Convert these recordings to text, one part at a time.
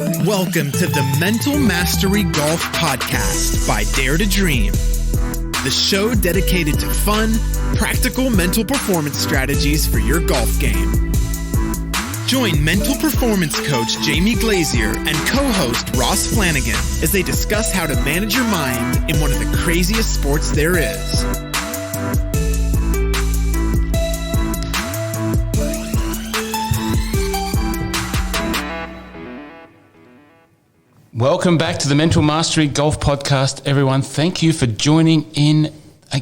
Welcome to the Mental Mastery Golf Podcast by Dare to Dream, the show dedicated to fun, practical mental performance strategies for your golf game. Join mental performance coach Jamie Glazier and co-host Ross Flanagan as they discuss how to manage your mind in one of the craziest sports there is. Welcome back to the Mental Mastery Golf Podcast, everyone. Thank you for joining in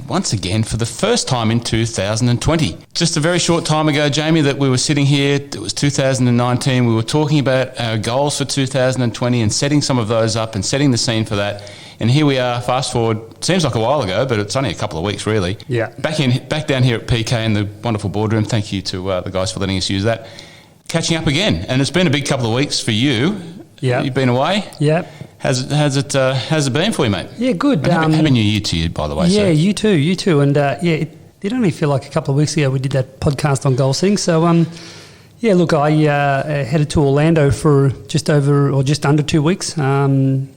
once again for the first time in 2020. Just a very short time ago, Jamie, that we were sitting here, it was 2019, we were talking about our goals for 2020 and setting some of those up and setting the scene for that. And here we are, fast forward, seems like a while ago, but it's only a couple of weeks really. Yeah. Back down here at PK in the wonderful boardroom. Thank you to the guys for letting us use that. Catching up again. And it's been a big couple of weeks for you. Yeah, you've been away. Yeah, how's it been for you, mate? Yeah, good. Happy New Year to you, by the way. Yeah, you too. And it did only feel like a couple of weeks ago we did that podcast on goal setting. So look, I headed to Orlando for just under 2 weeks and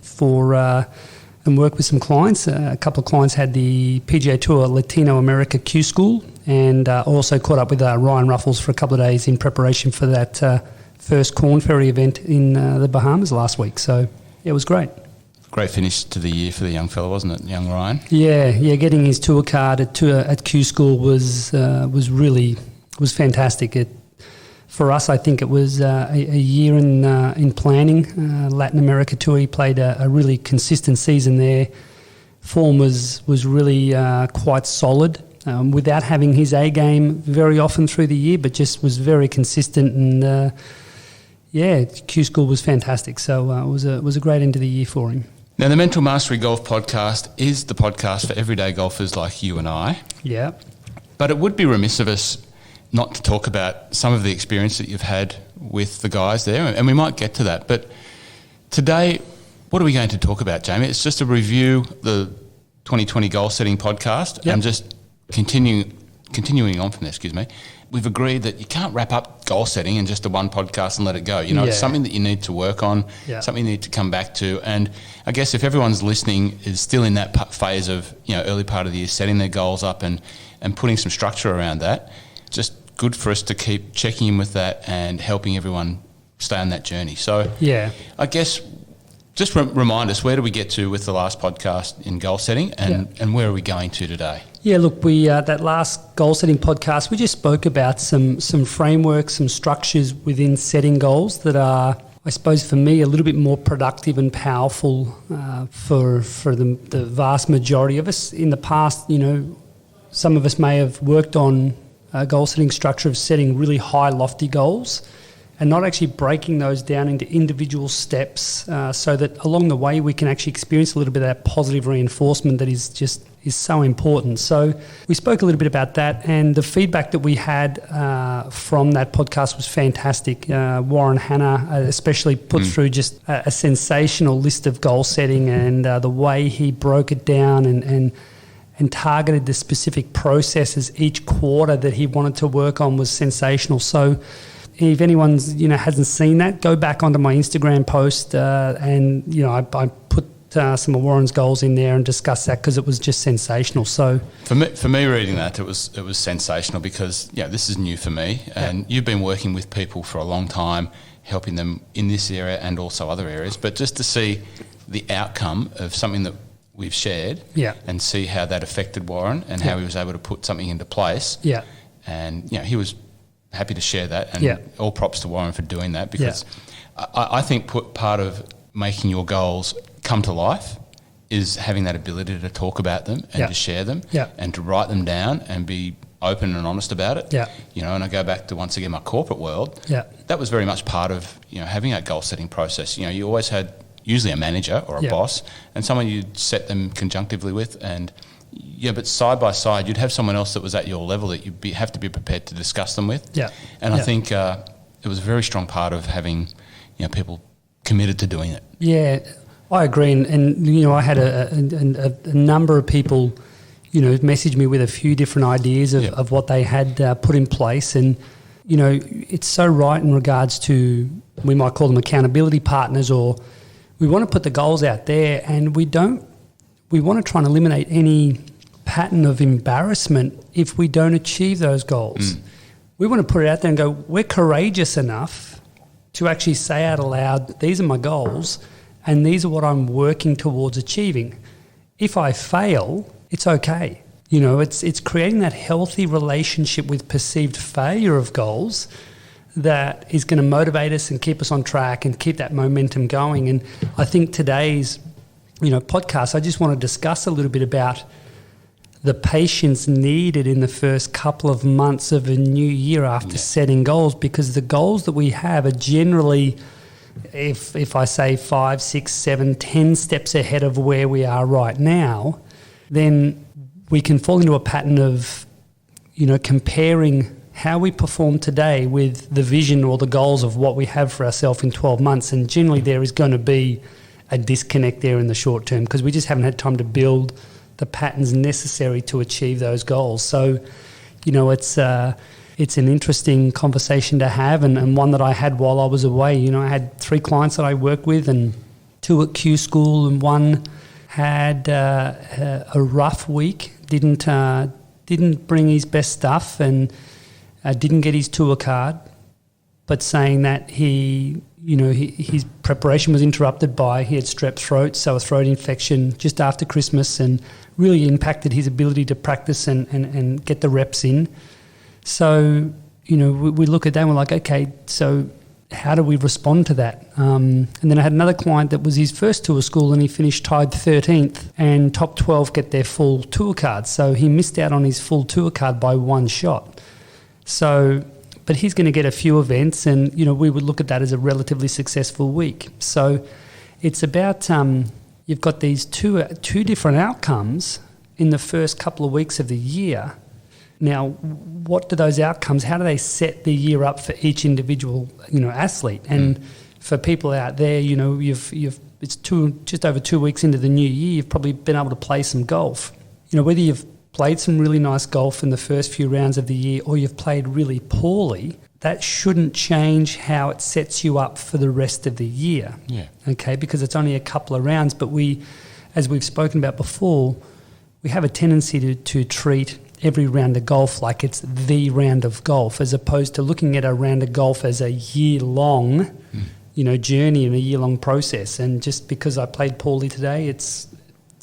worked with some clients. A couple of clients had the PGA Tour Latino America Q School, and also caught up with Ryan Ruffells for a couple of days in preparation for that. First Corn Ferry event in the Bahamas last week. So, it was great. Great finish to the year for the young fella, wasn't it, young Ryan? Yeah, getting his tour card at Q School was fantastic. For us, I think it was a year in planning. Latin America tour, he played a really consistent season there. Form was really quite solid. Without having his A game very often through the year, but just was very consistent and Q School was fantastic. So it was a great end of the year for him. Now, the Mental Mastery Golf Podcast is the podcast for everyday golfers like you and I. Yeah. But it would be remiss of us not to talk about some of the experience that you've had with the guys there, and we might get to that. But today, what are we going to talk about, Jamie? It's just a review, the 2020 goal setting podcast, and just continuing on from there, we've agreed that you can't wrap up goal setting in just a one podcast and let it go. It's something that you need to work on, something you need to come back to. And I guess if everyone's listening is still in that phase of, early part of the year, setting their goals up and putting some structure around that, just good for us to keep checking in with that and helping everyone stay on that journey. So I guess just remind us, where do we get to with the last podcast in goal setting and where are we going to today? Yeah, look, we that last goal setting podcast, we just spoke about some frameworks, some structures within setting goals that are, I suppose, for me, a little bit more productive and powerful for the vast majority of us. In the past, some of us may have worked on a goal setting structure of setting really high, lofty goals and not actually breaking those down into individual steps so that along the way we can actually experience a little bit of that positive reinforcement that is so important. So we spoke a little bit about that, and the feedback that we had from that podcast was fantastic. Warren Hanna especially put through just a sensational list of goal setting, and the way he broke it down and targeted the specific processes each quarter that he wanted to work on was sensational. So if anyone's hasn't seen that, go back onto my Instagram post and I put some of Warren's goals in there and discuss that because it was just sensational. So for me reading that, it was sensational because this is new for me, and you've been working with people for a long time, helping them in this area and also other areas. But just to see the outcome of something that we've shared, and see how that affected Warren and how he was able to put something into place. Yeah, and he was happy to share that, and all props to Warren for doing that because I think part of making your goals come to life is having that ability to talk about them and to share them and to write them down and be open and honest about it. And I go back to, once again, my corporate world. That was very much part of having that goal setting process. You always had usually a manager or a boss and someone you'd set them conjunctively with, and but side by side, you'd have someone else that was at your level that you'd have to be prepared to discuss them with. And I think it was a very strong part of having people committed to doing it. Yeah, I agree. And I had a number of people, message me with a few different ideas of what they had put in place. And it's so right in regards to, we might call them accountability partners, or we want to put the goals out there, and we want to try and eliminate any pattern of embarrassment if we don't achieve those goals. We want to put it out there and go, we're courageous enough to actually say out aloud, these are my goals and these are what I'm working towards achieving. If I fail, it's okay. It's creating that healthy relationship with perceived failure of goals that is going to motivate us and keep us on track and keep that momentum going. And I think today's, podcast, I just want to discuss a little bit about the patience needed in the first couple of months of a new year after setting goals, because the goals that we have are generally, if I say 5, 6, 7, 10 steps ahead of where we are right now, then we can fall into a pattern of, comparing how we perform today with the vision or the goals of what we have for ourselves in 12 months. And generally there is going to be a disconnect there in the short term because we just haven't had time to build the patterns necessary to achieve those goals. So, it's an interesting conversation to have, and one that I had while I was away. I had 3 clients that I work with, and 2 at Q School, and one had a rough week, didn't bring his best stuff, and didn't get his tour card, but saying that his preparation was interrupted by, he had strep throat, so a throat infection just after Christmas, and really impacted his ability to practice and get the reps in. So, we look at that and we're like, okay, so how do we respond to that? And then I had another client that was his first tour school, and he finished tied 13th, and top 12 get their full tour card. So he missed out on his full tour card by 1 shot. So, but he's going to get a few events, and, we would look at that as a relatively successful week. So it's about, you've got these two different outcomes in the first couple of weeks of the year. Now, what do those outcomes, how do they set the year up for each individual, athlete? And for people out there, it's just over 2 weeks into the new year, you've probably been able to play some golf. Whether you've played some really nice golf in the first few rounds of the year or you've played really poorly, that shouldn't change how it sets you up for the rest of the year. Yeah. Okay, because it's only a couple of rounds, but as we've spoken about before, we have a tendency to treat every round of golf like it's the round of golf, as opposed to looking at a round of golf as a year-long, journey and a year-long process. And just because I played poorly today, it's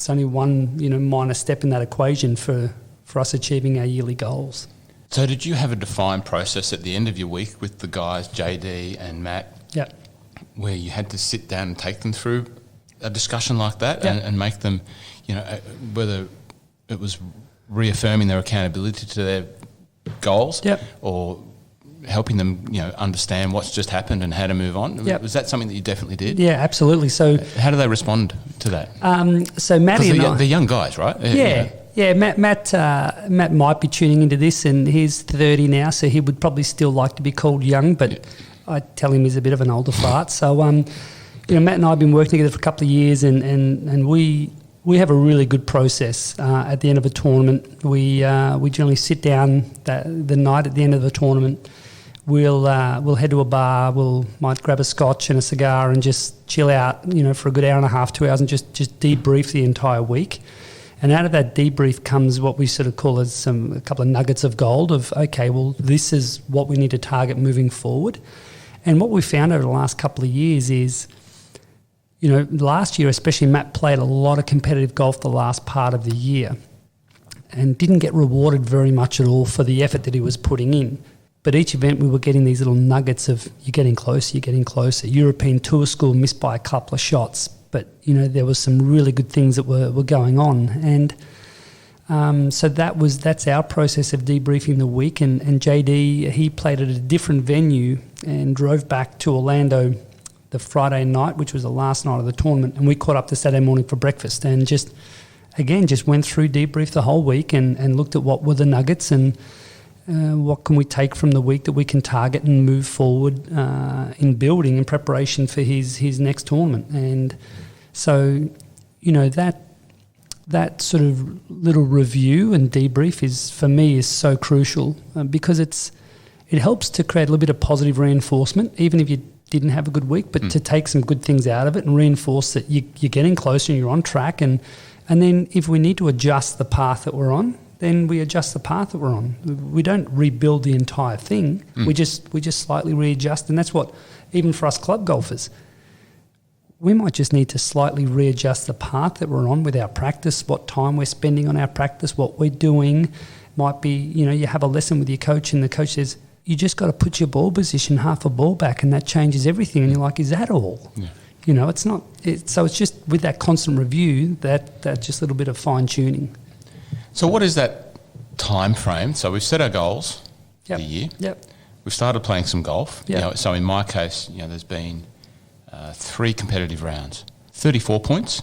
only one, minor step in that equation for us achieving our yearly goals. So did you have a defined process at the end of your week with the guys, JD and Matt, where you had to sit down and take them through a discussion like that and make them, whether it was reaffirming their accountability to their goals or helping them, understand what's just happened and how to move on? Was that something that you definitely did? Yeah, absolutely. So how do they respond to that? So Matty and I... They're young guys, right? Yeah. Matt might be tuning into this, and he's 30 now, so he would probably still like to be called young, but I tell him he's a bit of an older fart. So, Matt and I have been working together for a couple of years, and we have a really good process at the end of a tournament. We generally sit down the night at the end of the tournament. We'll head to a bar. Might grab a scotch and a cigar and just chill out, for a good hour and a half, 2 hours, and just debrief the entire week. And out of that debrief comes what we sort of call as a couple of nuggets of gold of, okay, well, this is what we need to target moving forward. And what we found over the last couple of years is, last year especially, Matt played a lot of competitive golf the last part of the year and didn't get rewarded very much at all for the effort that he was putting in. But each event we were getting these little nuggets of, you're getting closer. European Tour School missed by a couple of shots, but, there was some really good things that were going on. And so that's our process of debriefing the week. And JD, he played at a different venue and drove back to Orlando the Friday night, which was the last night of the tournament, and we caught up the Saturday morning for breakfast and just went through debrief the whole week and looked at what were the nuggets and what can we take from the week that we can target and move forward in building in preparation for his next tournament. And so, that sort of little review and debrief is, for me, is so crucial because it's it helps to create a little bit of positive reinforcement, even if you didn't have a good week, but to take some good things out of it and reinforce that you're getting closer and you're on track. And then if we need to adjust the path that we're on, then we adjust the path that we're on. We don't rebuild the entire thing. We just slightly readjust. And that's what, even for us club golfers, we might just need to slightly readjust the path that we're on with our practice, what time we're spending on our practice, what we're doing. Might be, you have a lesson with your coach and the coach says, you just got to put your ball position half a ball back and that changes everything. And you're like, is that all? Yeah. It's not. So it's just with that constant review, that just little bit of fine tuning. So what is that time frame? So we've set our goals for the year. Yep. We've started playing some golf. Yep. So in my case, there's been 3 competitive rounds, 34 points,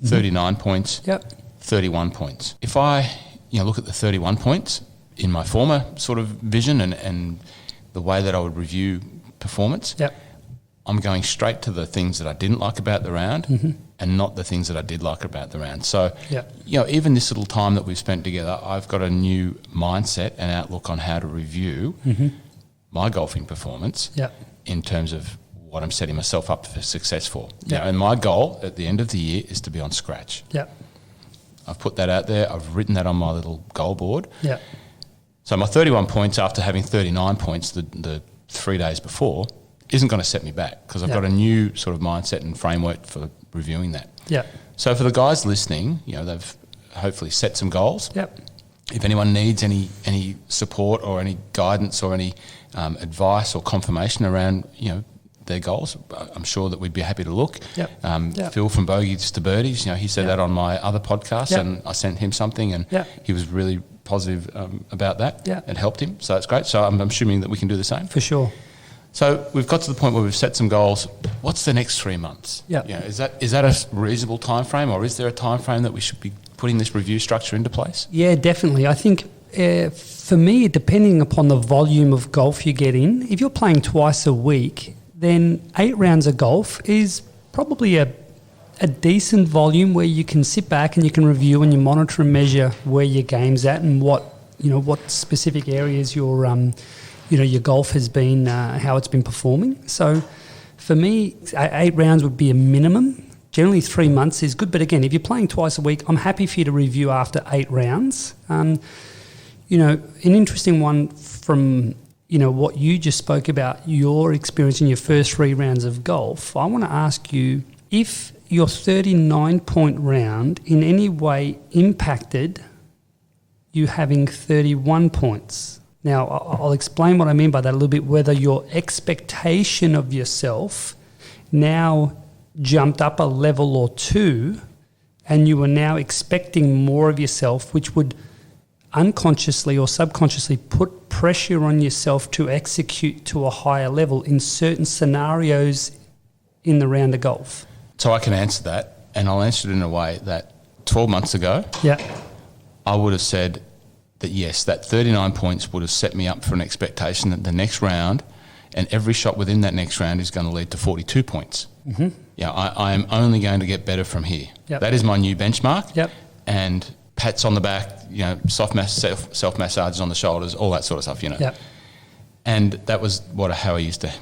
39 points, 31 points. If I look at the 31 points in my former sort of vision and the way that I would review performance, I'm going straight to the things that I didn't like about the round and not the things that I did like about the round. So, even this little time that we've spent together, I've got a new mindset and outlook on how to review my golfing performance in terms of what I'm setting myself up for success for. And my goal at the end of the year is to be on scratch. I've put that out there. I've written that on my little goal board. So my 31 points after having 39 points the 3 days before isn't going to set me back because I've got a new sort of mindset and framework for reviewing that. So for the guys listening, they've hopefully set some goals. If anyone needs any support or any guidance or any advice or confirmation around, their goals, I'm sure that we'd be happy to look. Phil from Bogies to Birdies, he said that on my other podcast and I sent him something and he was really positive about that. It helped him, so that's great. So I'm assuming that we can do the same. For sure. So we've got to the point where we've set some goals. What's the next 3 months? Is that a reasonable time frame or is there a time frame that we should be putting this review structure into place? Yeah, definitely. I think for me, depending upon the volume of golf you get in, if you're playing twice a week, then 8 rounds of golf is probably a decent volume where you can sit back and you can review and you monitor and measure where your game's at and what specific areas your golf has been, how it's been performing. So for me, 8 rounds would be a minimum. Generally 3 months is good. But again, if you're playing twice a week, I'm happy for you to review after 8 rounds. An interesting one from what you just spoke about, your experience in your first 3 rounds of golf, I want to ask you if your 39-point round in any way impacted you having 31 points. Now, I'll explain what I mean by that a little bit, whether your expectation of yourself now jumped up a level or 2 and you were now expecting more of yourself, which would unconsciously or subconsciously put pressure on yourself to execute to a higher level in certain scenarios in the round of golf. So I can answer that, and I'll answer it in a way that 12 months ago, I would have said that yes, that 39 points would have set me up for an expectation that the next round and every shot within that next round is going to lead to 42 points. I am only going to get better from here. That is my new benchmark. And pats on the back, self massages on the shoulders, all that sort of stuff, And that was how I used to,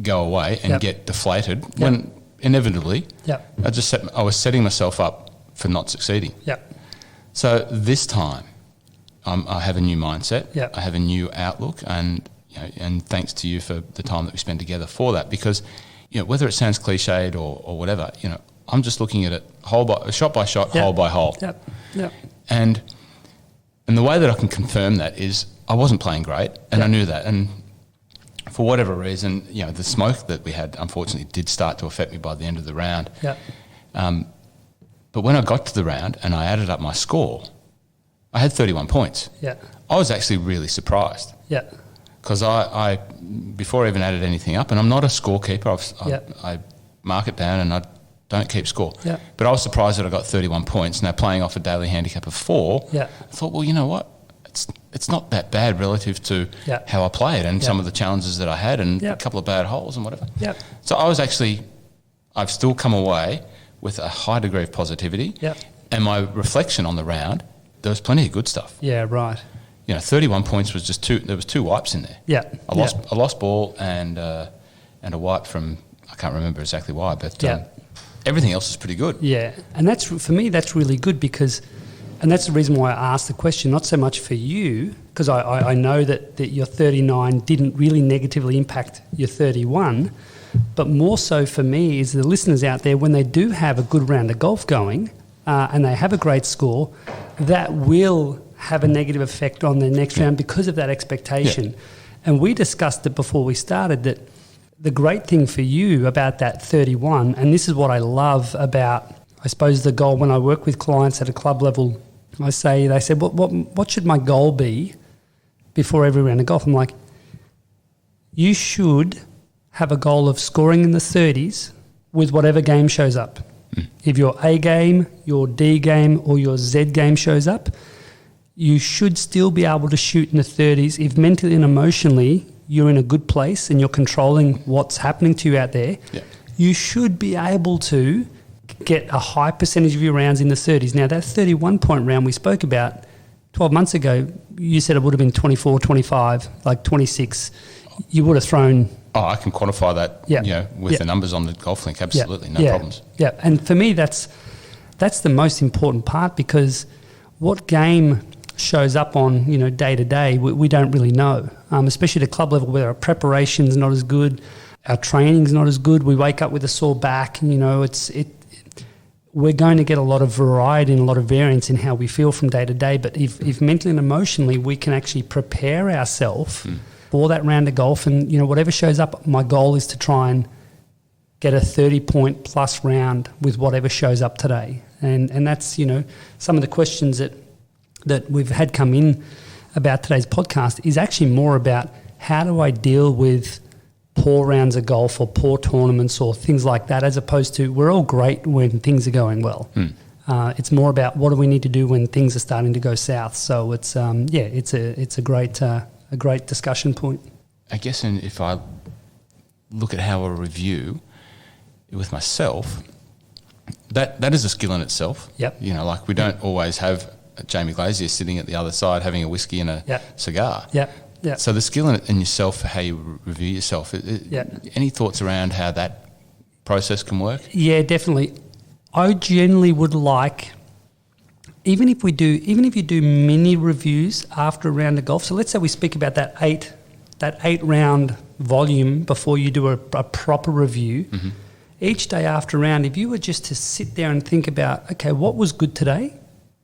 go away and get deflated when inevitably I was setting myself up for not succeeding. So this time I have a new mindset. I have a new outlook, and thanks to you for the time that we spend together for that, because whether it sounds cliched or whatever, I'm just looking at it shot by shot, hole by hole. And the way that I can confirm that is I wasn't playing great, and I knew that. And for whatever reason, the smoke that we had, unfortunately, did start to affect me by the end of the round. But when I got to the round and I added up my score, I had 31 points. I was actually really surprised. Because I before I even added anything up, and I'm not a scorekeeper, I mark it down and I don't keep score. But I was surprised that I got 31 points. Now, playing off a daily handicap of 4, I thought, well, you know what? It's not that bad relative to how I played and some of the challenges that I had and a couple of bad holes and whatever. So I've still come away with a high degree of positivity. And my reflection on the round, there was plenty of good stuff. 31 points was just there was 2 wipes in there. Yeah. A lost ball and a wipe from, I can't remember exactly why, but everything else is pretty good. Yeah, and that's, for me, that's really good because, and that's the reason why I asked the question, not so much for you, because I know that your 39 didn't really negatively impact your 31, but more so for me is the listeners out there, when they do have a good round of golf going and they have a great score, that will have a negative effect on their next round because of that expectation. Yeah. And we discussed it before we started, that the great thing for you about that 31, and this is what I love about, I suppose, the goal when I work with clients at a club level, they said, what should my goal be before every round of golf? I'm like, you should have a goal of scoring in the 30s with whatever game shows up. If your A game, your D game, or your Z game shows up, you should still be able to shoot in the 30s if mentally and emotionally you're in a good place and you're controlling what's happening to you out there. Yeah. You should be able to get a high percentage of your rounds in the 30s. Now, that 31-point round we spoke about 12 months ago, you said it would have been 24, 25, like 26. You would have thrown... Oh, I can quantify that with the numbers on the golf link, absolutely, no problems. Yeah, and for me that's the most important part, because what game shows up on, day to day, we don't really know, especially at a club level where our preparation's not as good, our training's not as good, we wake up with a sore back, we're going to get a lot of variety and a lot of variance in how we feel from day to day. But if mentally and emotionally we can actually prepare ourselves for that round of golf, and whatever shows up, my goal is to try and get a 30-point plus round with whatever shows up today. And that's, some of the questions that we've had come in about today's podcast is actually more about how do I deal with poor rounds of golf or poor tournaments or things like that, as opposed to we're all great when things are going well. It's more about what do we need to do when things are starting to go south. So it's it's a great discussion point. I guess, and if I look at how I review with myself, that is a skill in itself. Yep. Like we don't always have Jamie Glazier sitting at the other side having a whiskey and a cigar. Yeah. So the skill in yourself for how you review yourself. Any thoughts around how that process can work? Yeah, definitely. I generally would like, even if you do mini reviews after a round of golf. So let's say we speak about that eight round volume before you do a proper review. Mm-hmm. Each day after a round, if you were just to sit there and think about, okay, what was good today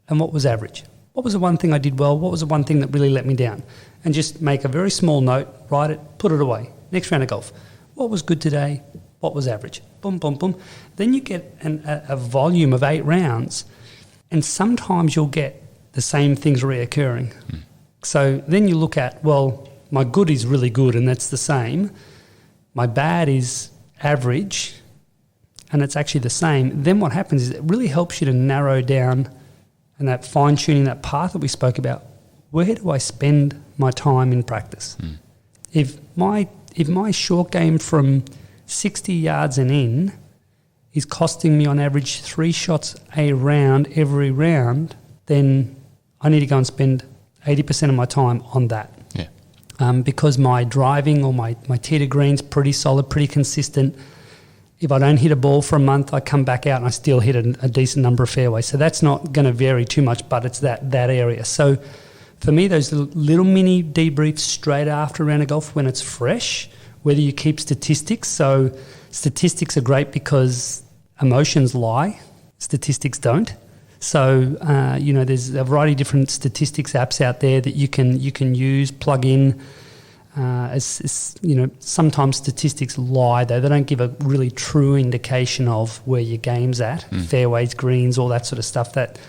and what was average? What was the one thing I did well? What was the one thing that really let me down? And just make a very small note, write it, put it away. Next round of golf. What was good today? What was average? Boom, boom, boom. Then you get a volume of 8 rounds, and sometimes you'll get the same things reoccurring. So then you look at, well, my good is really good and that's the same. My bad is average and it's actually the same. Then what happens is it really helps you to narrow down and that fine-tuning, that path that we spoke about. Where do I spend my time in practice? If my short game from 60 yards and in is costing me on average 3 shots a round every round, then I need to go and spend 80% of my time on that. Yeah. Because my driving or my tee to green's pretty solid, pretty consistent. If I don't hit a ball for a month, I come back out and I still hit a decent number of fairways. So that's not going to vary too much, but it's that area. So for me, those little mini debriefs straight after a round of golf when it's fresh, whether you keep statistics. So statistics are great because emotions lie, statistics don't. So, there's a variety of different statistics apps out there that you can use, plug in. Sometimes statistics lie, though. They don't give a really true indication of where your game's at, fairways, greens, all that sort of stuff that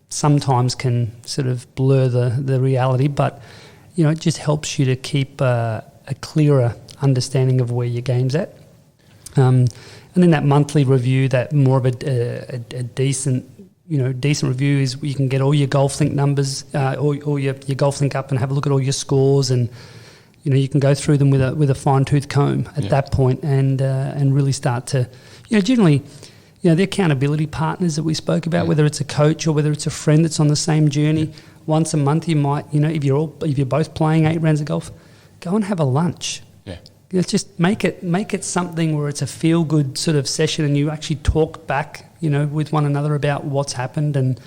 sometimes can sort of blur the reality. But, it just helps you to keep a clearer understanding of where your game's at. And then that monthly review, that more of a decent review is you can get all your golf link numbers or your golf link up and have a look at all your scores, and you can go through them with a fine-tooth comb at that point and really start to generally the accountability partners that we spoke about, whether it's a coach or whether it's a friend that's on the same journey, once a month you might, if you're both playing 8 rounds of golf, go and have a lunch. Yeah. Just make it something where it's a feel-good sort of session and you actually talk back, with one another about what's happened. And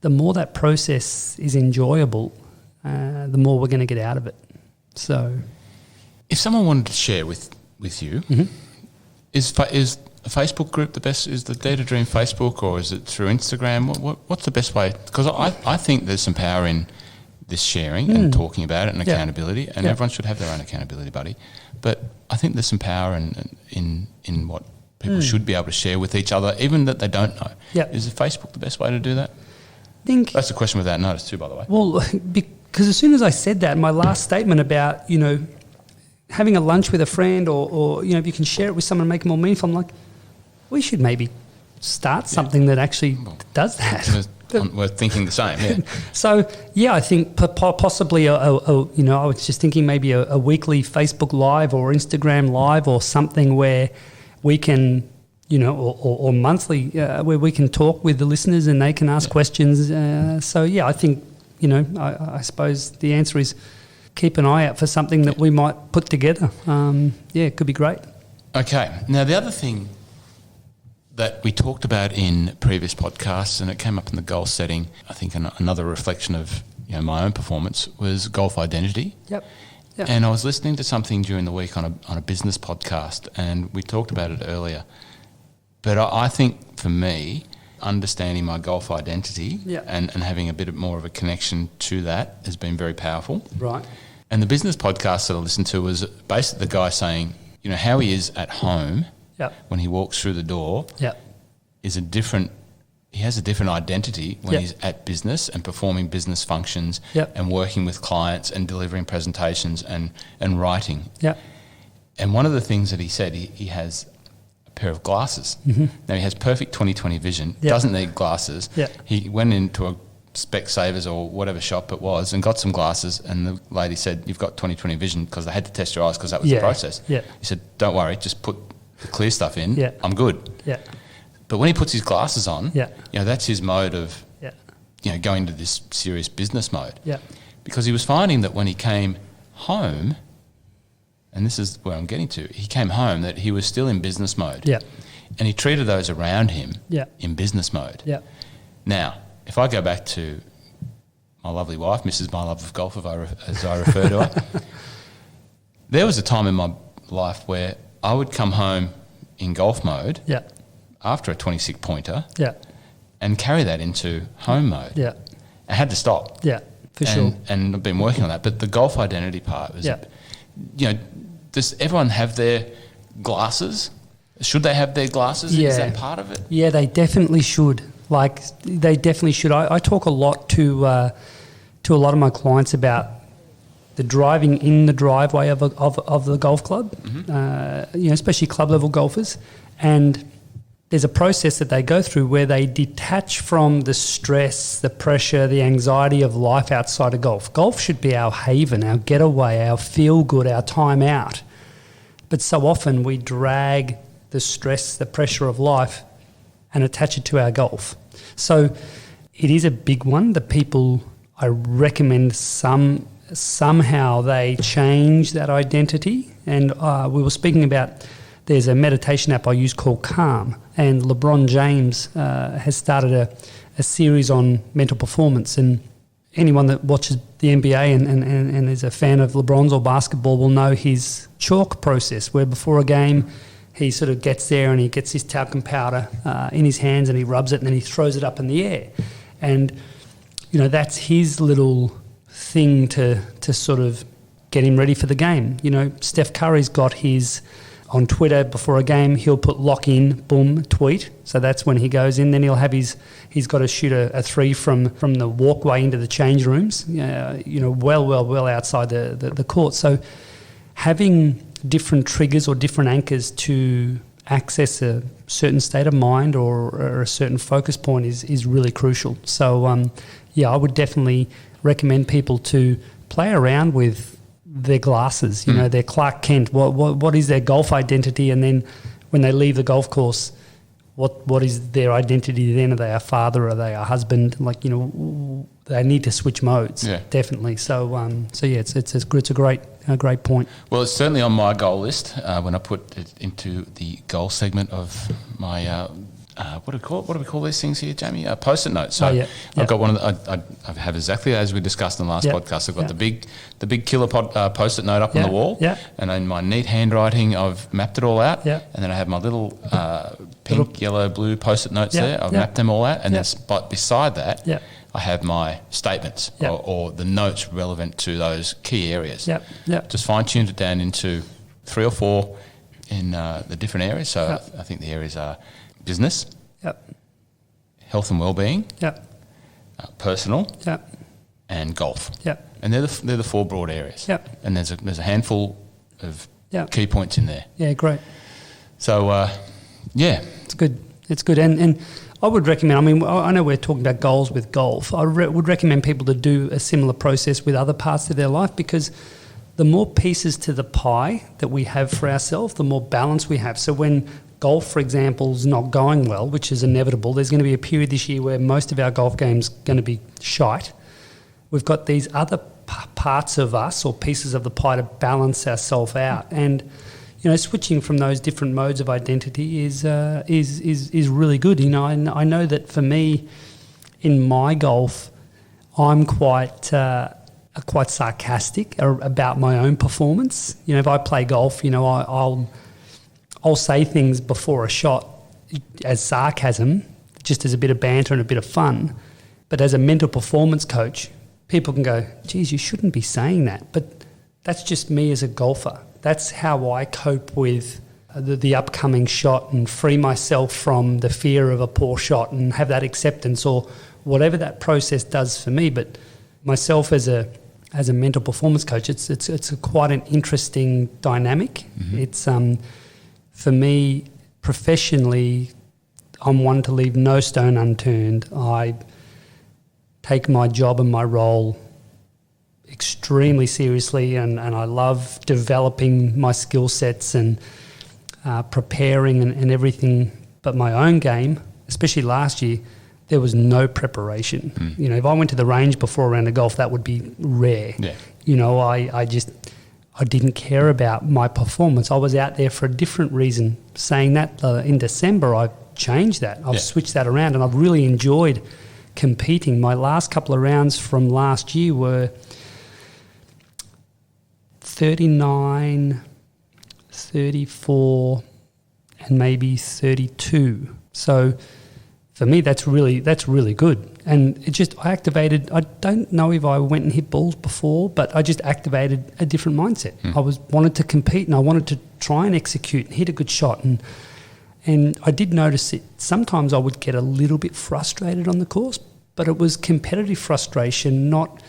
the more that process is enjoyable, the more we're going to get out of it. So, if someone wanted to share with you, is a Facebook group the best? Is the Dare to Dream Facebook, or is it through Instagram? What's the best way? Because I think there's some power in this sharing and talking about it and accountability, and everyone should have their own accountability buddy. But I think there's some power in what people should be able to share with each other, even that they don't know. Yep. Is Facebook the best way to do that? That's a question without notice too, by the way. Well, because as soon as I said that, my last statement about, having a lunch with a friend or if you can share it with someone and make it more meaningful, I'm like, we should maybe start something that actually does that. We're thinking the same, yeah. So, I think possibly, I was just thinking maybe a weekly Facebook Live or Instagram Live or something where we can, or monthly, where we can talk with the listeners and they can ask questions. I think, I suppose the answer is keep an eye out for something that we might put together. It could be great. Okay. Now, the other thing that we talked about in previous podcasts, and it came up in the golf setting, I think another reflection of my own performance, was golf identity. Yep. And I was listening to something during the week on a business podcast, and we talked about it earlier. But I think for me, understanding my golf identity and having a bit more of a connection to that has been very powerful. Right. And the business podcast that I listened to was basically the guy saying, how he is at home when he walks through the door is he has a different identity when he's at business and performing business functions and working with clients and delivering presentations and writing. And one of the things that he said, he has a pair of glasses. Now, he has perfect 20/20 vision, doesn't need glasses. He went into a Specsavers or whatever shop it was and got some glasses, and the lady said, you've got 20/20 vision, because they had to test your eyes because that was the process. He said, don't worry, just put the clear stuff in, I'm good. But when he puts his glasses on, that's his mode of going into this serious business mode. Because he was finding that when he came home, and this is where I'm getting to, he came home that he was still in business mode. And he treated those around him in business mode. Now, if I go back to my lovely wife, Mrs. My Love of Golf, as I refer to her, there was a time in my life where I would come home in golf mode after a 26-pointer and carry that into home mode. I had to stop. Sure. And I've been working on that. But the golf identity part was, does everyone have their glasses? Should they have their glasses? Is that part of it? Yeah, they definitely should. They definitely should. I talk a lot to a lot of my clients about the driving in the driveway of the golf club, especially club level golfers. And there's a process that they go through where they detach from the stress, the pressure, the anxiety of life outside of golf. Golf should be our haven, our getaway, our feel good, our time out. But so often we drag the stress, the pressure of life and attach it to our golf. So it is a big one that people, I recommend somehow they change that identity. And we were speaking about, there's a meditation app I use called Calm, and LeBron James has started a series on mental performance. And anyone that watches the NBA and is a fan of LeBron's or basketball will know his chalk process, where before a game he sort of gets there and he gets his talcum powder in his hands and he rubs it and then he throws it up in the air. And, that's his little thing to sort of get him ready for the game. Steph Curry's got his, on Twitter before a game, he'll put lock in, boom, tweet. So that's when he goes in. Then he'll have he's got to shoot a three from the walkway into the change rooms, well outside the court. So having different triggers or different anchors to access a certain state of mind or a certain focus point is really crucial. So, I would definitely recommend people to play around with their glasses, their Clark Kent. What is their golf identity? And then when they leave the golf course, what is their identity then? Are they a father? Are they a husband? Like, you know, they need to switch modes, definitely. So yeah, it's a great point. Well, it's certainly on my goal list when I put it into the goal segment of my what do we call these things here, Jamie? Post-it notes. So I've got one of the, I have exactly as we discussed in the last podcast. I've got the big killer post-it note up on the wall, and in my neat handwriting, I've mapped it all out. And then I have my little pink, yellow, blue post-it notes there. I've mapped them all out, and then beside that, I have my statements or the notes relevant to those key areas. Just fine-tuned it down into 3 or 4 in the different areas. So I think the areas are business, health and well-being, personal, and golf. And they're the 4 broad areas. And there's a handful of key points in there. Yeah, great. So, it's good. It's good. And I would recommend, I mean, I know we're talking about goals with golf. I would recommend people to do a similar process with other parts of their life, because the more pieces to the pie that we have for ourselves, the more balance we have. So when golf, for example, is not going well, which is inevitable, there's going to be a period this year where most of our golf games are going to be shite. We've got these other parts of us or pieces of the pie to balance ourselves out. And, you know, switching from those different modes of identity is really good. You know, I know that for me, in my golf, I'm quite sarcastic about my own performance. You know, if I play golf, you know, I'll say things before a shot as sarcasm, just as a bit of banter and a bit of fun. But as a mental performance coach, people can go, geez, you shouldn't be saying that. But that's just me as a golfer. That's how I cope with the upcoming shot and free myself from the fear of a poor shot and have that acceptance or whatever that process does for me. But myself as a mental performance coach, it's quite an interesting dynamic. It's for me, professionally, I'm one to leave no stone unturned. I take my job and my role extremely seriously, and I love developing my skill sets and preparing and everything. But my own game, especially last year, there was no preparation. You know, if I went to the range before a round of golf, that would be rare. You know, I didn't care about my performance. I was out there for a different reason. Saying that, in December, I've changed that. I've switched that around, and I've really enjoyed competing. My last couple of rounds from last year were 39, 34, and maybe 32. So for me, that's really good. And I don't know if I went and hit balls before, but I just activated a different mindset. I wanted to compete, and I wanted to try and execute and hit a good shot. And I did notice that sometimes I would get a little bit frustrated on the course, but it was competitive frustration, not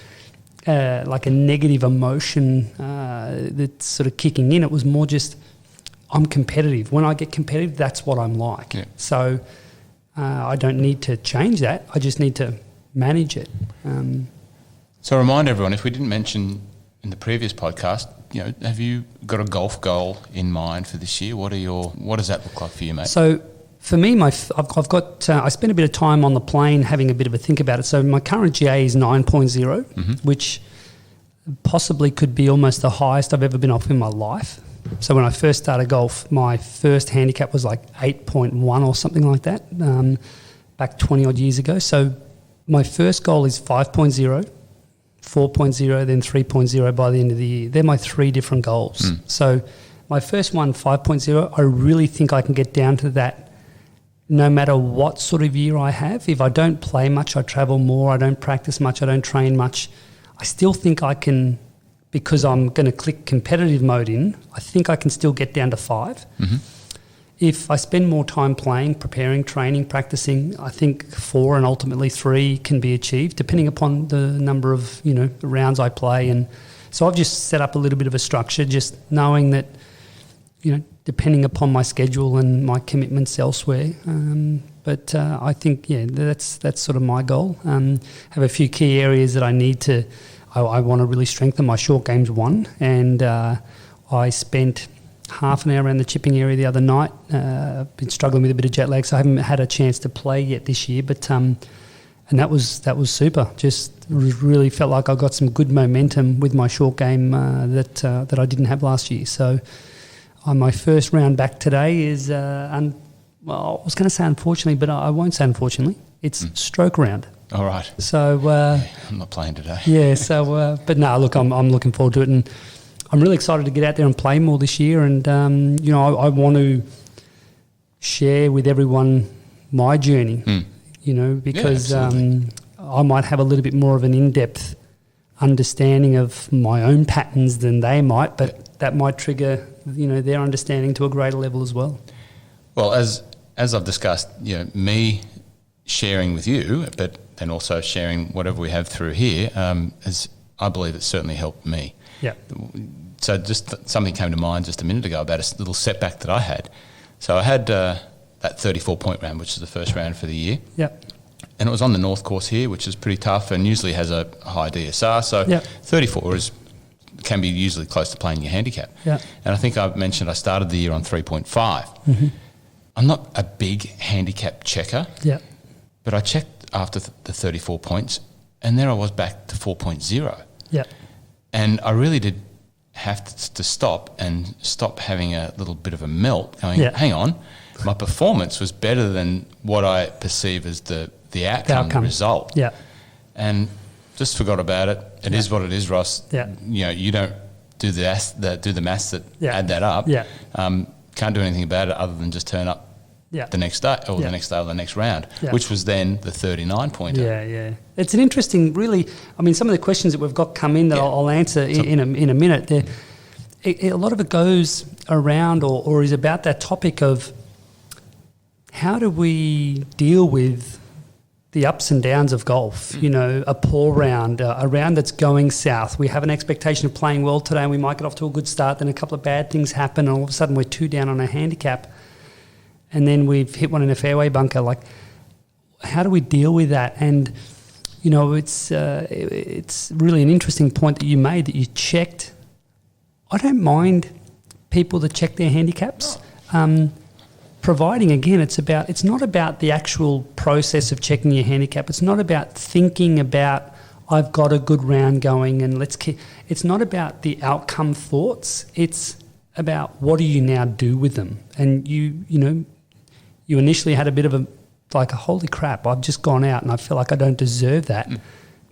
like a negative emotion that's sort of kicking in. It was more just, I'm competitive. When I get competitive, that's what I'm like. So I don't need to change that. I just need to manage it. So remind everyone, if we didn't mention in the previous podcast, you know, have you got a golf goal in mind for this year? What does that look like for you, mate? So for me, I spent a bit of time on the plane having a bit of a think about it. So my current GA is 9.0, which possibly could be almost the highest I've ever been off in my life. So when I first started golf, my first handicap was like 8.1 or something like that, back 20 odd years ago. So my first goal is 5.0, 4.0, then 3.0 by the end of the year. They're my 3 different goals. So my first one, 5.0, I really think I can get down to that no matter what sort of year I have. If I don't play much, I travel more, I don't practice much, I don't train much, I still think I can, because I'm going to click competitive mode in, I think I can still get down to 5. If I spend more time playing, preparing, training, practicing, I think 4 and ultimately 3 can be achieved, depending upon the number of, you know, rounds I play. And so I've just set up a little bit of a structure, just knowing that, you know, depending upon my schedule and my commitments elsewhere. But I think, that's sort of my goal. Have a few key areas that I need to. I want to really strengthen. My short game's one, and I spent half an hour around the chipping area the other night. I've been struggling with a bit of jet lag, so I haven't had a chance to play yet this year. But and that was super. Just really felt like I got some good momentum with my short game that I didn't have last year. So on my first round back today is I was going to say unfortunately, but I won't say unfortunately. It's stroke round. All right. So I'm not playing today. Yeah. So, but no, look, I'm looking forward to it, and I'm really excited to get out there and play more this year. And I want to share with everyone my journey. Because I might have a little bit more of an in-depth understanding of my own patterns than they might, but that might trigger their understanding to a greater level as well. Well, as I've discussed, me sharing with you, but then also sharing whatever we have through here, I believe it's certainly helped me. Yeah. So just something came to mind just a minute ago about a little setback that I had. So I had that 34-point round, which is the first round for the year. Yeah. And it was on the North course here, which is pretty tough and usually has a high DSR. So 34 can be usually close to playing your handicap. Yeah. And I think I mentioned I started the year on 3.5. Mm-hmm. I'm not a big handicap checker. Yeah. But I checked after the 34 points, and there I was back to 4.0. Yeah. And I really did have to stop having a little bit of a melt, going, hang on, my performance was better than what I perceive as the outcome, the result. Yeah. And just forgot about it. It is what it is, Ross. Yeah. You don't do the maths that add that up. Yeah. Can't do anything about it other than just turn up the next day or the next day or the next round, which was then the 39-pointer. Yeah. It's an interesting, really, some of the questions that we've got come in that I'll answer in a minute. A lot of it goes around or is about that topic of how do we deal with the ups and downs of golf, a poor round, a round that's going south. We have an expectation of playing well today and we might get off to a good start, then a couple of bad things happen and all of a sudden we're 2 down on a handicap and then we've hit one in a fairway bunker. Like, how do we deal with that? And, it's really an interesting point that you made that you checked. I don't mind people that check their handicaps. Providing, again, it's not about the actual process of checking your handicap. It's not about thinking about, I've got a good round going and it's not about the outcome thoughts. It's about what do you now do with them? And you initially had a bit of a holy crap, I've just gone out and I feel like I don't deserve that.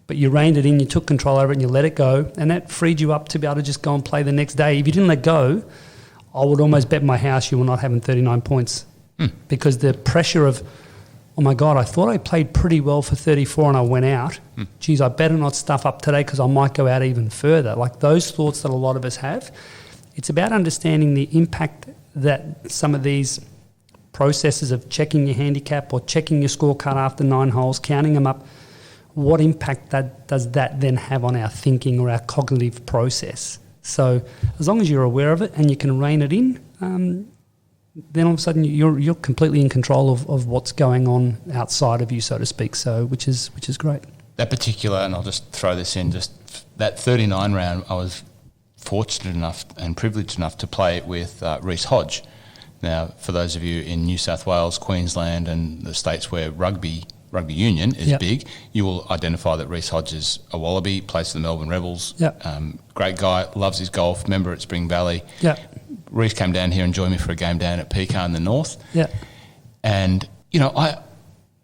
But you reined it in, you took control over it and you let it go, and that freed you up to be able to just go and play the next day. If you didn't let go, I would almost bet my house you were not having 39 points because the pressure of, oh my God, I thought I played pretty well for 34 and I went out. Geez, I better not stuff up today because I might go out even further. Like those thoughts that a lot of us have. It's about understanding the impact that some of these processes of checking your handicap or checking your scorecard after 9 holes, counting them up, what impact does that then have on our thinking or our cognitive process? So as long as you're aware of it and you can rein it in, then all of a sudden you're completely in control of what's going on outside of you, so to speak. So which is great. That particular, and I'll just throw this in, just that 39 round, I was fortunate enough and privileged enough to play it with Reece Hodge. Now, for those of you in New South Wales, Queensland, and the states where rugby union is big, you will identify that Reece Hodge is a Wallaby, plays for the Melbourne Rebels. Great guy, loves his golf, member at Spring Valley. Reece came down here and joined me for a game down at Pecan in the north. And, I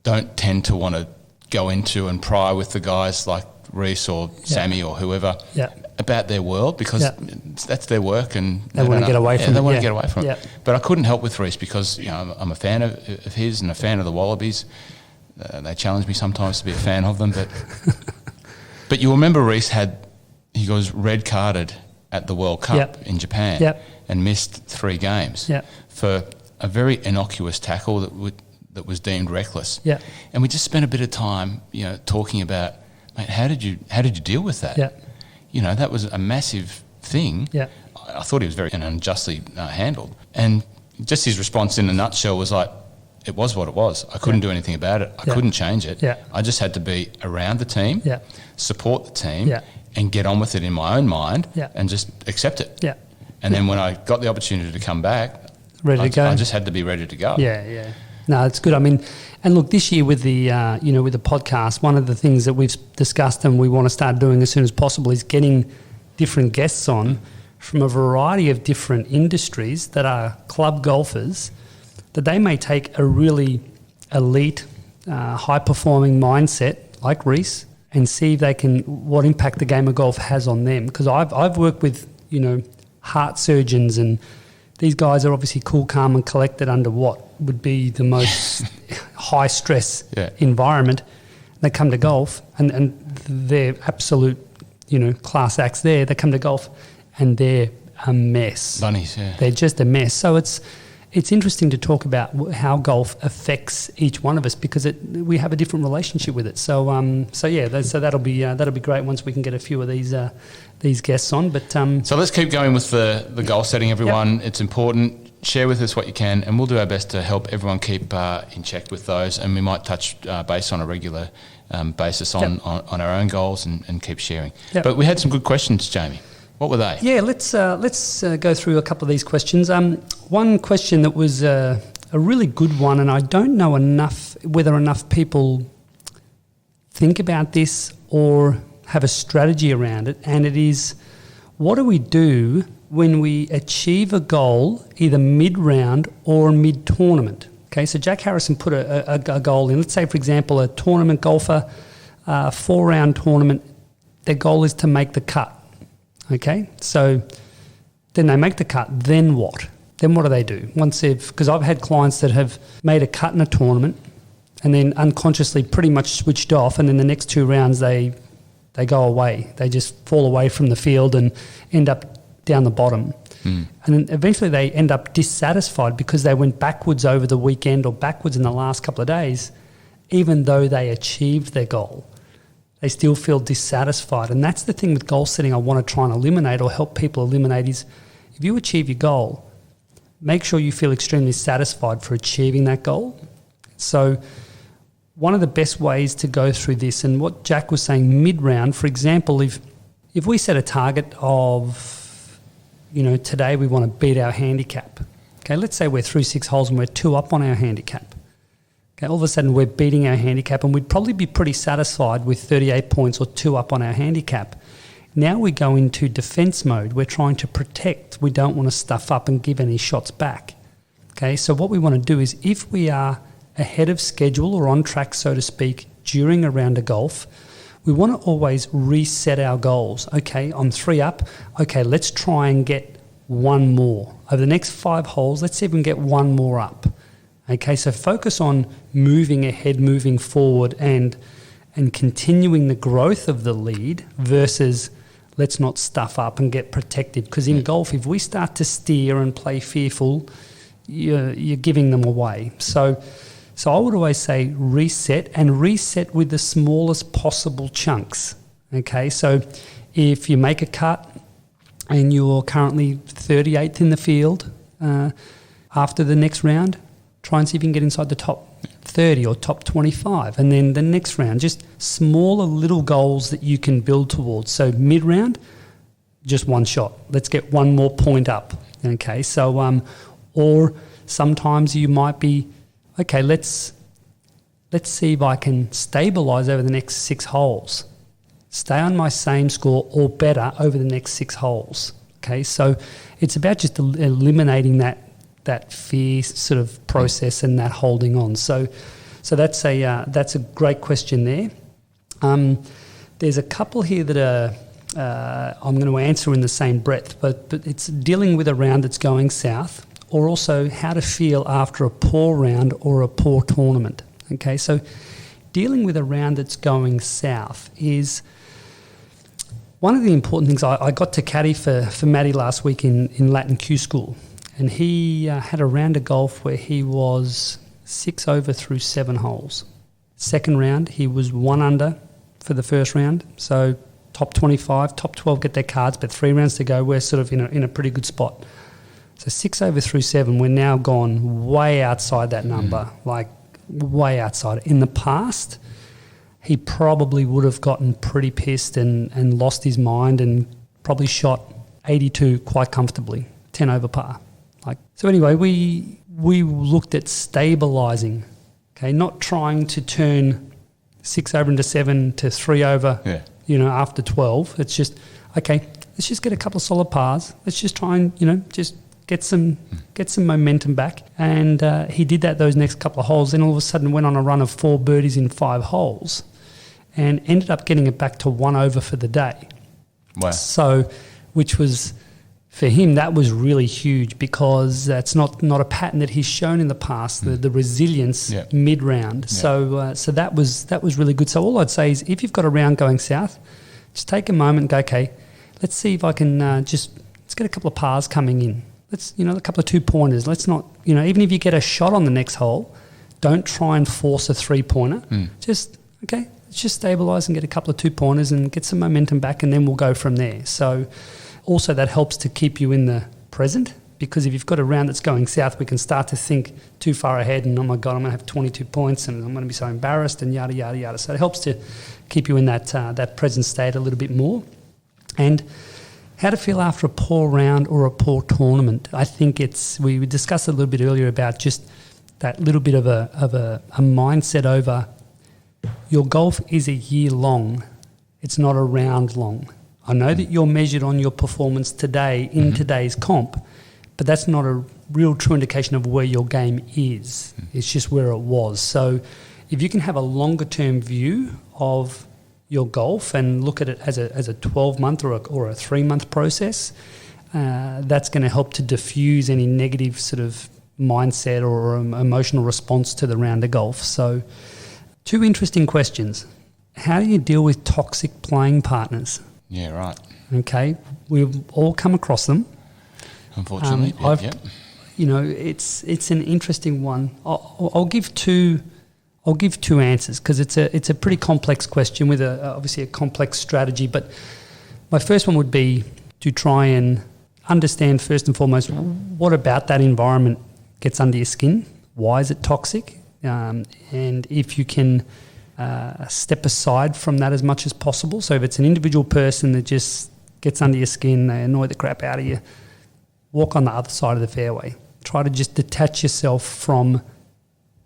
don't tend to want to go into and pry with the guys like Reece or Sammy or whoever about their world because that's their work and they want to get away from it. They want to get away from it. But I couldn't help with Reece because I'm a fan of his and a fan of the Wallabies. They challenge me sometimes to be a fan of them, but you remember Reece he was red carded at the World Cup in Japan and missed 3 games for a very innocuous tackle that was deemed reckless. And we just spent a bit of time, talking about, mate, how did you deal with that? That was a massive thing. I thought he was very unjustly handled. And just his response in a nutshell was like, it was what it was. I couldn't do anything about it. I couldn't change it. I just had to be around the team, support the team, and get on with it in my own mind and just accept it. And then when I got the opportunity to come back, Ready to go. I just had to be ready to go. Yeah. No, it's good. I mean, and look, this year with the with the podcast, one of the things that we've discussed and we want to start doing as soon as possible is getting different guests on from a variety of different industries that are club golfers, that they may take a really elite, high-performing mindset like Reese and see if they can, what impact the game of golf has on them. Because I've worked with, heart surgeons, and these guys are obviously cool, calm and collected under what would be the most high-stress environment. They come to golf and they're absolute, class acts there. They come to golf and they're a mess. Bunnies, yeah. They're just a mess. So it's interesting to talk about how golf affects each one of us, because we have a different relationship with it. So that'll be great once we can get a few of these guests on. But so let's keep going with the goal setting, everyone. Yep. It's important. Share with us what you can, and we'll do our best to help everyone keep in check with those. And we might touch base on a regular basis on our own goals and keep sharing. Yep. But we had some good questions, Jamie. What were they? Yeah, let's go through a couple of these questions. One question that was a really good one, and I don't know whether enough people think about this or have a strategy around it, and it is, what do we do when we achieve a goal either mid-round or mid-tournament? Okay, so Jack Harrison put a goal in. Let's say, for example, a tournament golfer, 4-round tournament, their goal is to make the cut. Okay, so then they make the cut, then what? Then what do they do? Because I've had clients that have made a cut in a tournament and then unconsciously pretty much switched off, and then the next 2 rounds they go away. They just fall away from the field and end up down the bottom. And then eventually they end up dissatisfied because they went backwards over the weekend or backwards in the last couple of days, even though they achieved their goal. They still feel dissatisfied. And that's the thing with goal setting I want to try and eliminate, or help people eliminate, is if you achieve your goal, make sure you feel extremely satisfied for achieving that goal. So one of the best ways to go through this, and what Jack was saying mid-round, for example, if we set a target of, today we want to beat our handicap. Okay, let's say we're through 6 holes and we're 2 up on our handicap. Okay, all of a sudden we're beating our handicap, and we'd probably be pretty satisfied with 38 points or 2 up on our handicap. Now we go into defence mode. We're trying to protect. We don't want to stuff up and give any shots back. Okay, so what we want to do is, if we are ahead of schedule or on track, so to speak, during a round of golf, we want to always reset our goals. Okay, I'm 3 up. Okay, let's try and get 1 more. Over the next 5 holes, let's see if we can get 1 more up. Okay, so focus on moving ahead, moving forward, and continuing the growth of the lead versus let's not stuff up and get protected. Because in golf, if we start to steer and play fearful, you're giving them away. So I would always say reset, and reset with the smallest possible chunks. Okay, so if you make a cut and you're currently 38th in the field, after the next round, try and see if you can get inside the top 30 or top 25. And then the next round, just smaller little goals that you can build towards. So mid-round, just 1 shot. Let's get 1 more point up. Okay, so or sometimes you might be, okay, let's see if I can stabilise over the next 6 holes. Stay on my same score or better over the next 6 holes. Okay, so it's about just eliminating that fear sort of process and that holding on. So that's a great question there. There's a couple here that I'm going to answer in the same breath, but it's dealing with a round that's going south, or also how to feel after a poor round or a poor tournament. Okay, so dealing with a round that's going south is one of the important things. I got to caddy for Matty last week in Latin Q School, and he had a round of golf where he was 6 over through 7 holes. Second round, he was 1 under for the first round, so top 25, top 12 get their cards, but 3 rounds to go. We're sort of in a pretty good spot. So 6 over through 7, we're now gone way outside that number, like way outside. In the past, he probably would have gotten pretty pissed and lost his mind and probably shot 82 quite comfortably. 10 over par. So anyway, we looked at stabilising, okay, not trying to turn 6 over into 7 to 3 over, after 12. It's just, okay, let's just get a couple of solid pars. Let's just try and, just get some momentum back. And he did that those next couple of holes. Then all of a sudden went on a run of 4 birdies in 5 holes and ended up getting it back to 1 over for the day. Wow. So, which was... For him, that was really huge because that's not a pattern that he's shown in the past. The resilience mid-round. Yeah. So that was really good. So all I'd say is, if you've got a round going south, just take a moment and go, okay, let's see if I can let's get a couple of pars coming in. Let's a couple of 2-pointers. Let's not even if you get a shot on the next hole, don't try and force a 3-pointer. Just okay, let's just stabilise and get a couple of 2-pointers and get some momentum back, and then we'll go from there. So. Also, that helps to keep you in the present, because if you've got a round that's going south, we can start to think too far ahead and, oh my God, I'm going to have 22 points and I'm going to be so embarrassed and yada, yada, yada. So it helps to keep you in that present state a little bit more. And how to feel after a poor round or a poor tournament. I think we discussed a little bit earlier about just that little bit of a mindset over your golf is a year long. It's not a round long. I know that you're measured on your performance today in today's comp, but that's not a real true indication of where your game is. It's just where it was. So if you can have a longer term view of your golf and look at it as a 12-month or a 3-month process, that's going to help to diffuse any negative sort of mindset or emotional response to the round of golf. So 2 interesting questions. How do you deal with toxic playing partners? Yeah, right. Okay, we've all come across them. Unfortunately, it's an interesting one. I'll give two answers because it's a pretty complex question with obviously a complex strategy. But my first one would be to try and understand first and foremost what about that environment gets under your skin. Why is it toxic? And if you can. Step aside from that as much as possible. So if it's an individual person that just gets under your skin, they annoy the crap out of you, walk on the other side of the fairway. Try to just detach yourself from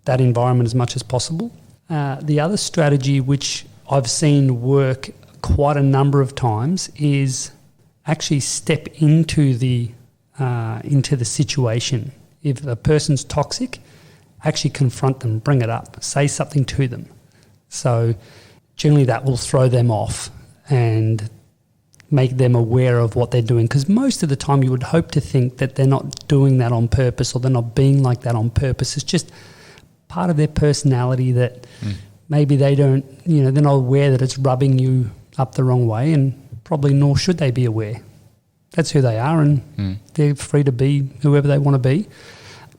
that environment as much as possible. The other strategy, which I've seen work quite a number of times, is actually step into the situation. If a person's toxic, actually confront them, bring it up, say something to them. So generally that will throw them off and make them aware of what they're doing, because most of the time you would hope to think that they're not doing that on purpose or they're not being like that on purpose. It's just part of their personality that maybe they don't, they're not aware that it's rubbing you up the wrong way, and probably nor should they be aware. That's who they are, and they're free to be whoever they want to be.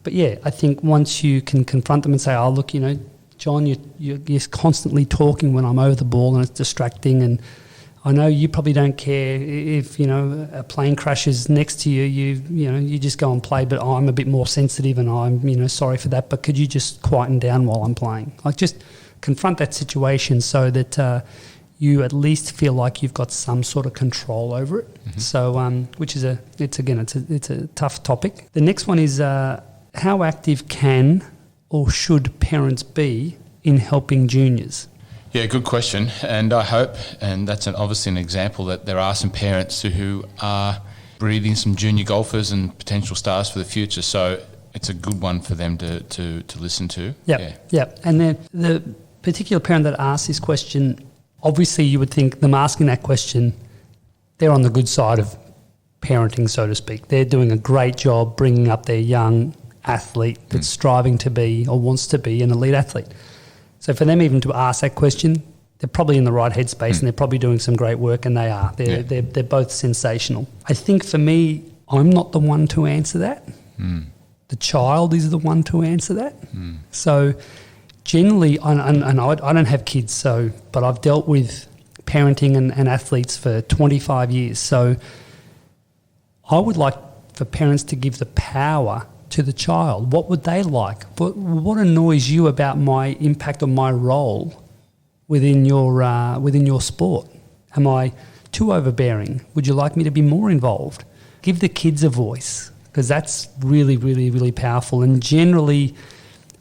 But yeah, I think once you can confront them and say, oh, look, John, you're constantly talking when I'm over the ball and it's distracting, and I know you probably don't care if a plane crashes next to you. You just go and play, but I'm a bit more sensitive and I'm sorry for that. But could you just quieten down while I'm playing? Just confront that situation so that you at least feel like you've got some sort of control over it. So which is it's a tough topic. The next one is how active can or should parents be in helping juniors? Yeah, good question. And I hope, and that's obviously an example, that there are some parents who are breeding some junior golfers and potential stars for the future. So it's a good one for them to listen to. Yeah. And then the particular parent that asked this question, obviously you would think them asking that question, they're on the good side of parenting, so to speak. They're doing a great job bringing up their young athlete that's striving to be or wants to be an elite athlete. So for them even to ask that question, they're probably in the right headspace and they're probably doing some great work, and they are. They're both sensational. I think for me, I'm not the one to answer that. The child is the one to answer that. So generally, and I don't have kids, but I've dealt with parenting and athletes for 25 years. So I would like for parents to give the power to the child. What would they like? What annoys you about my impact on my role within your sport? Am I too overbearing? Would you like me to be more involved? Give the kids a voice. because that's really, really, really powerful. And generally,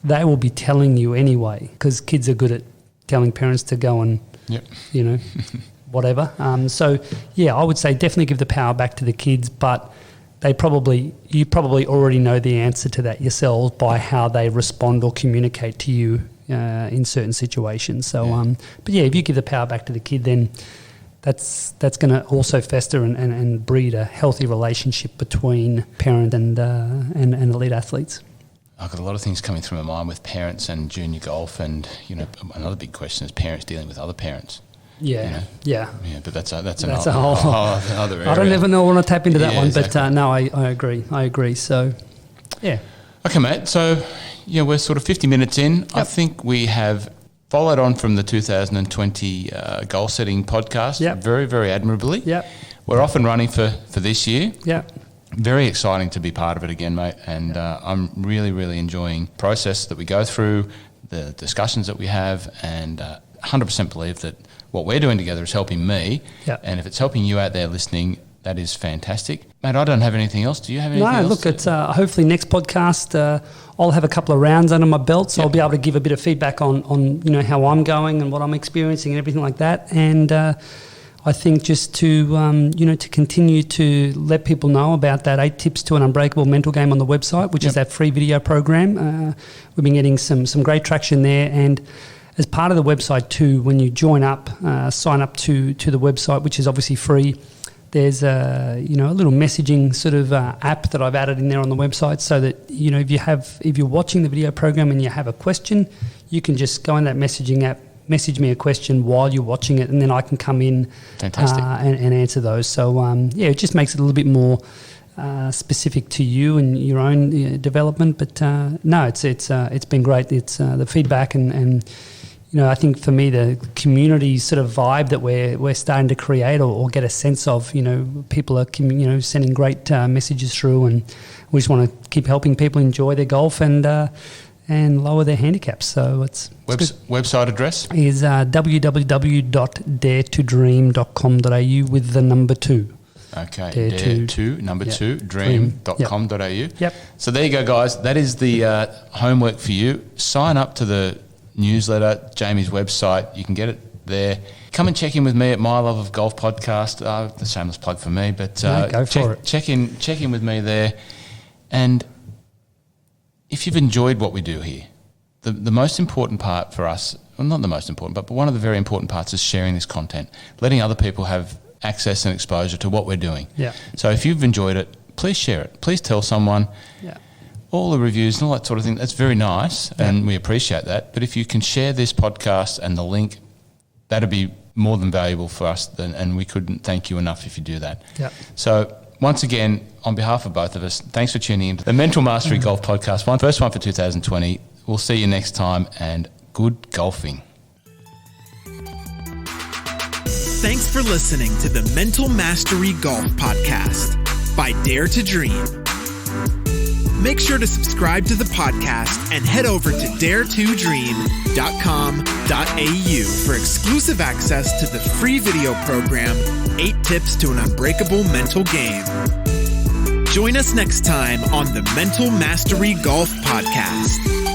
they will be telling you anyway, because kids are good at telling parents to go and, you know, whatever. So, yeah, I would say definitely give the power back to the kids, but you probably already know the answer to that yourselves by how they respond or communicate to you in certain situations. So, but yeah, if you give the power back to the kid, then that's going to also fester and breed a healthy relationship between parent and elite athletes. I've got a lot of things coming through my mind with parents and junior golf, and you know, another big question is parents dealing with other parents. Yeah, you know? Yeah. But that's a whole other area. I don't ever know want to tap into that one, exactly. But no, I agree. So, yeah. Okay, mate. So, yeah, we're sort of 50 minutes in. Yep. I think we have followed on from the 2020 goal setting podcast very, very admirably. Yep. We're off and running for this year. Yeah. Very exciting to be part of it again, mate. And I'm really, really enjoying the process that we go through, the discussions that we have, and 100% believe that what we're doing together is helping me. Yeah. And if it's helping you out there listening, that is fantastic. Mate, I don't have anything else. Do you have anything else? No, look, it's hopefully next podcast I'll have a couple of rounds under my belt, so I'll be able to give a bit of feedback on you know, how I'm going and what I'm experiencing and everything like that. And I think just to you know, to continue to let people know about that 8 tips to an unbreakable mental game on the website, which is that free video program. We've been getting some great traction there, and as part of the website too, when you join up, sign up to the website, which is obviously free, there's a little messaging sort of app that I've added in there on the website, so that, you know, if you're watching the video program and you have a question, you can just go in that messaging app, message me a question while you're watching it, and then I can come in and answer those. So it just makes it a little bit more specific to you and your own development. But no, it's been great. It's the feedback and you know, I think for me, the community sort of vibe that we're starting to create or get a sense of, you know, people are, you know, sending great messages through, and we just want to keep helping people enjoy their golf and lower their handicaps. So it's website address is www.daretodream.com.au with the number 2. Okay, dream.com.au. Yep. So there you go, guys. That is the homework for you. Sign up to the newsletter, Jamie's website. You can get it there. Come and check in with me at My Love of Golf podcast. The shameless plug for me, but go for it. Check in with me there. And if you've enjoyed what we do here, the most important part for us, well, not the most important, but one of the very important parts is sharing this content, letting other people have access and exposure to what we're doing. Yeah. So if you've enjoyed it, please share it. Please tell someone. Yeah. All the reviews and all that sort of thing, that's very nice, and we appreciate that. But if you can share this podcast and the link, that'd be more than valuable for us, and we couldn't thank you enough if you do that. Yeah. So once again, on behalf of both of us, thanks for tuning in to the Mental Mastery Golf Podcast, first one for 2020. We'll see you next time, and good golfing. Thanks for listening to the Mental Mastery Golf Podcast by Dare to Dream. Make sure to subscribe to the podcast and head over to daretodream.com.au for exclusive access to the free video program, 8 Tips to an Unbreakable Mental Game. Join us next time on the Mental Mastery Golf Podcast.